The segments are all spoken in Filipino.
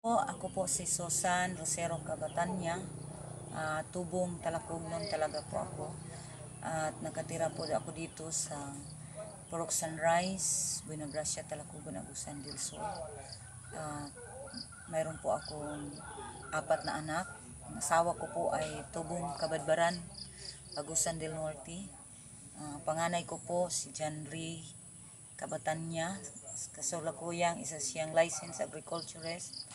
Ako po si Susan Rosero Cabatanya, tubong Talakugnon talaga po ako. At nakatira po ako dito sa Purok Sunrise, Buena Gracia, Talakugon, Agusan del Sur. Mayroon po akong 4 na anak. Ang asawa ko po ay tubong Kabadbaran, Agusan del Norte. Panganay ko po si Janry Cabatanya, kasulakuyang isa siyang licensed agriculturist.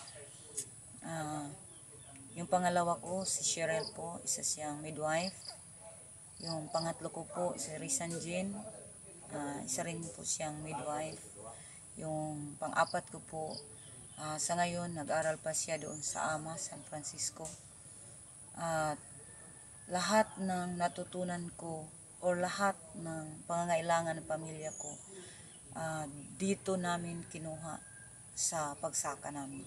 Yung pangalawa ko, si Cheryl po, isa siyang midwife. Yung pangatlo ko po, si Rizan Jean, isa rin po siyang midwife. Yung pang-apat ko po, sa ngayon, nag-aral pa siya doon sa AMA, San Francisco. At lahat ng natutunan ko, o lahat ng pangangailangan ng pamilya ko, dito namin kinuha sa pagsaka namin.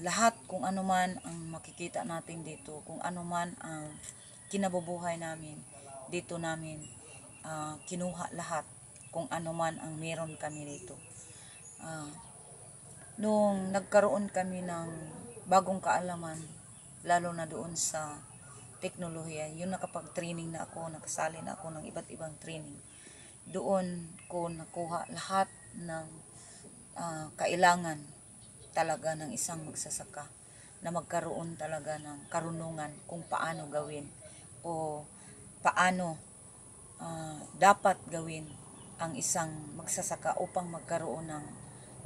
Lahat kung ano man ang makikita natin dito, kung ano man ang kinabubuhay namin, dito namin kinuha lahat kung ano man ang meron kami dito. Nung nagkaroon kami ng bagong kaalaman, lalo na doon sa teknolohiya, yung nakapag-training na ako, nakasali na ako ng iba't ibang training, doon ko nakuha lahat ng kailangan talaga ng isang magsasaka na magkaroon talaga ng karunungan kung paano gawin o paano dapat gawin ang isang magsasaka upang magkaroon ng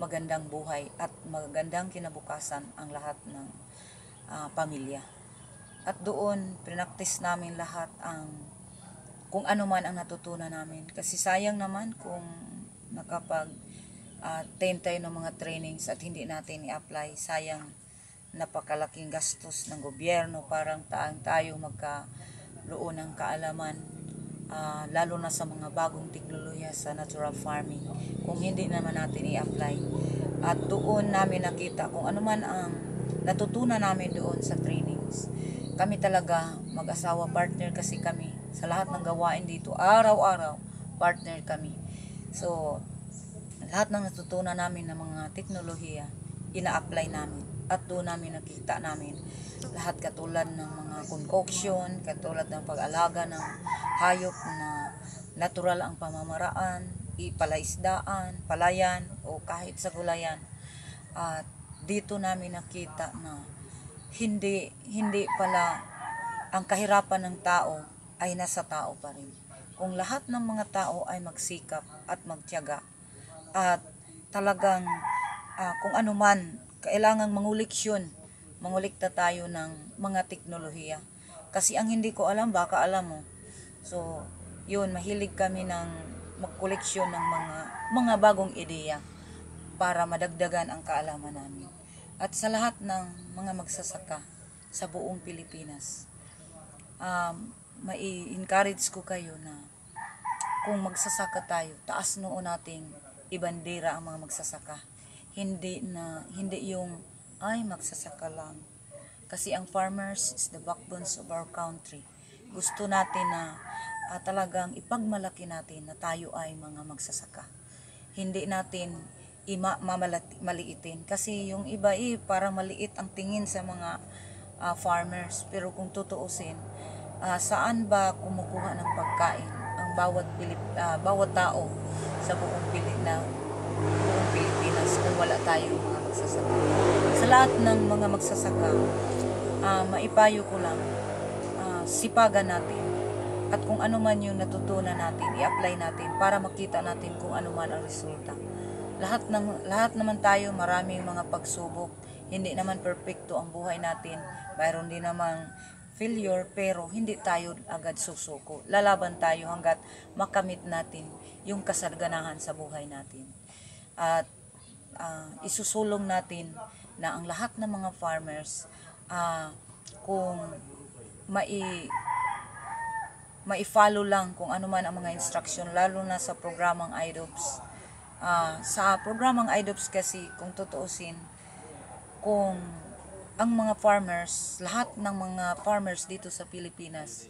magandang buhay at magandang kinabukasan ang lahat ng pamilya. At doon, pinaktis namin lahat ang kung ano man ang natutunan namin. Kasi sayang naman kung attend tayo ng mga trainings at hindi natin i-apply. Sayang, napakalaking gastos ng gobyerno parang tayo magkaroon ng kaalaman, lalo na sa mga bagong teknolohiya sa natural farming, kung hindi naman natin i-apply. At doon namin nakita kung ano man ang natutunan namin doon sa trainings. Kami talaga mag-asawa, partner kasi kami sa lahat ng gawain dito, araw-araw partner kami. So lahat ng natutunan namin ng mga teknolohiya, ina-apply namin. At doon namin nakita namin lahat katulad ng mga concoction, katulad ng pag-alaga ng hayop na natural ang pamamaraan, palaisdaan, palayan, o kahit sa gulayan. At dito namin nakita na hindi pala ang kahirapan ng tao ay nasa tao pa rin. Kung lahat ng mga tao ay magsikap at magtiyaga, at talagang kung ano man, kailangang mangulikta tayo ng mga teknolohiya. Kasi ang hindi ko alam, baka alam mo. So, yun, mahilig kami ng magkoleksyon ng mga bagong ideya para madagdagan ang kaalaman namin. At sa lahat ng mga magsasaka sa buong Pilipinas, mai-encourage ko kayo na kung magsasaka tayo, taas noo nating ibandera ang mga magsasaka. Hindi yung ay magsasaka lang. Kasi ang farmers is the backbones of our country. Gusto natin na talagang ipagmalaki natin na tayo ay mga magsasaka. Hindi natin maliitin. Kasi yung iba parang maliit ang tingin sa mga farmers. Pero kung tutuusin, saan ba kumukuha ng pagkain ang bawat tao sa buong Pilipinas kung wala tayong mga magsasaka? Sa lahat ng mga magsasaka, maipayo ko lang, sipagan natin. At kung ano man yung natutunan natin, i-apply natin para makita natin kung ano man ang resulta. Lahat naman tayo, maraming mga pagsubok. Hindi naman perfecto ang buhay natin. Mayroon din namang failure, pero hindi tayo agad susuko. Lalaban tayo hanggat makamit natin yung kasaganahan sa buhay natin. At isusulong natin na ang lahat ng mga farmers, kung mai-follow lang kung ano man ang mga instruction, lalo na sa programang IDOPS. Sa programang IDOPS kasi, kung tutuusin, kung ang mga farmers, lahat ng mga farmers dito sa Pilipinas,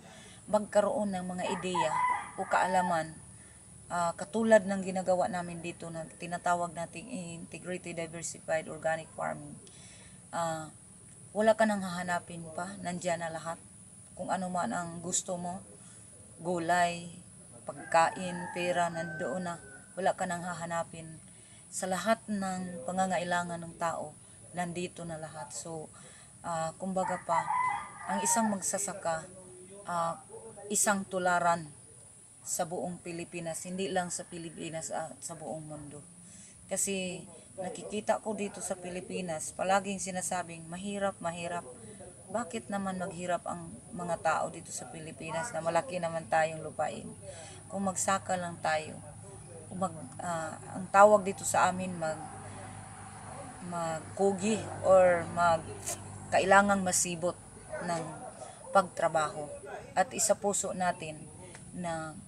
magkaroon ng mga ideya o kaalaman katulad ng ginagawa namin dito na tinatawag nating integrated diversified organic farming, wala ka nang hahanapin pa, nandyan na lahat. Kung ano man ang gusto mo, gulay, pagkain, pera, nandoon na. Wala ka nang hahanapin. Sa lahat ng pangangailangan ng tao, nandito na lahat. So, kumbaga pa, ang isang magsasaka, isang tularan sa buong Pilipinas, hindi lang sa Pilipinas, sa buong mundo. Kasi nakikita ko dito sa Pilipinas, palaging sinasabing mahirap, mahirap. Bakit naman maghirap ang mga tao dito sa Pilipinas na malaki naman tayong lupain? Kung magsaka lang tayo, ang tawag dito sa amin magkugi or kailangang masibot ng pagtrabaho. At isa puso natin na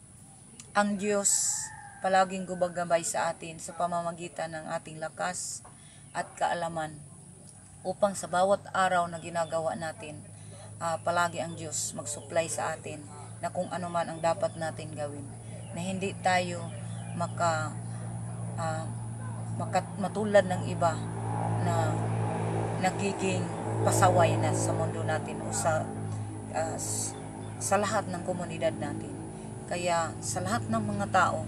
ang Diyos palaging gumagabay sa atin sa pamamagitan ng ating lakas at kaalaman upang sa bawat araw na ginagawa natin, palagi ang Diyos mag-supply sa atin na kung ano man ang dapat natin gawin, na hindi tayo matulad ng iba na nagiging pasaway na sa mundo natin o sa lahat ng komunidad natin. Kaya sa lahat ng mga tao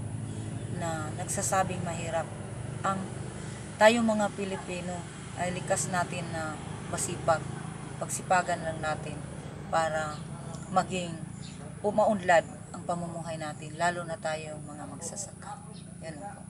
na nagsasabing mahirap, tayong mga Pilipino ay likas natin na pagsipagan lang natin para maging umaunlad ang pamumuhay natin, lalo na tayong mga magsasaka. Yan po.